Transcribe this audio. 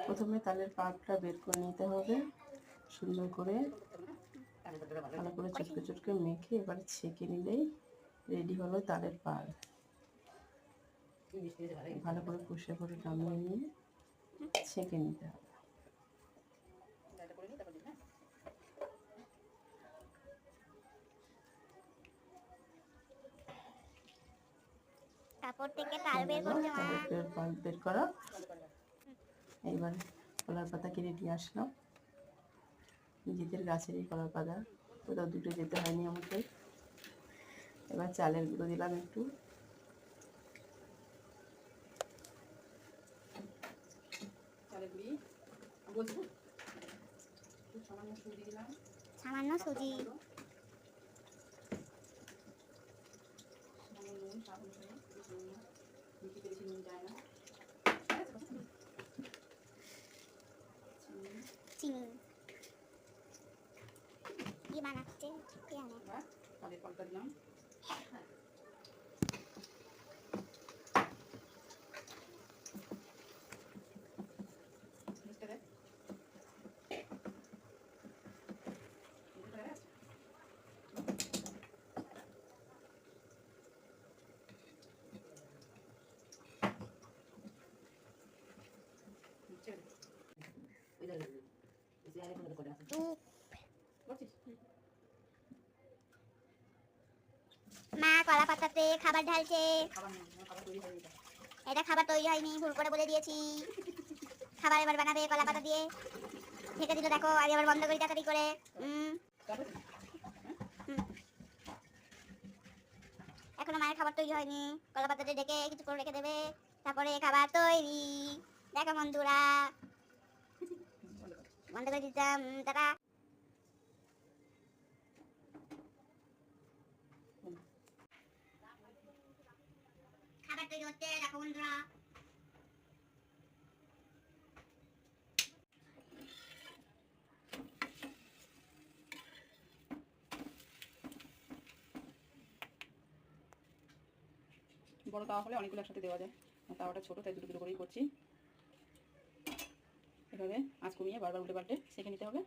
প্রথমে তালের পাল্পটা বের করে নিতে হবে, সুন্দর করে ভালো করে চটকে চটকে মেখে এবারে ছেঁকে নিলেই রেডি হলো তালের পাল। ভালো করে কষে করে নামিয়ে নিয়ে ছেঁকে নিতে হবে। কাপড় থেকে তাল বের করছে মা। পাল বের করা। এইবার কলার পাতা কিনে নিয়ে আসলাম, নিজেদের গাছেরই কলার পাতা, কোথাও দুটো যেতে হয়নি আমাকে। এবার চালের গুঁড়ো দিলাম একটু, সামান্য সুজি, চিনি কি বানাচ্ছে কে জানে। তালের পাল্টা দিলাম, মা কলা পাতাতে খাবার ঢালছে। এটা খাবার তৈরি হয়নি, ভুল করে বলে দিয়েছি। খাবার এবার বানাবে কলা পাতা দিয়ে। ঢেকে দিল দেখো, আগে আবার বন্ধ করি তাড়াতাড়ি করে। এখনো মায়ের খাবার তৈরি হয়নি, কলা পাতাতে ঢেকে কিছু করে রেখে দেবে, তারপরে খাবার তৈরি। দেখো বন্ধুরা, বন্ধ করে দিতাম তারা। খাবার তৈরি হচ্ছে দেখো বন্ধুরা। বড় তাওয়া হলে অনেকগুলো একসাথে দেওয়া যায়, তাওয়াটা ছোট তাই দুটো দুটো করেই করছি। এভাবে আঁচ কমিয়ে বারবার উল্টে পাল্টে সেঁকে নিতে হবে।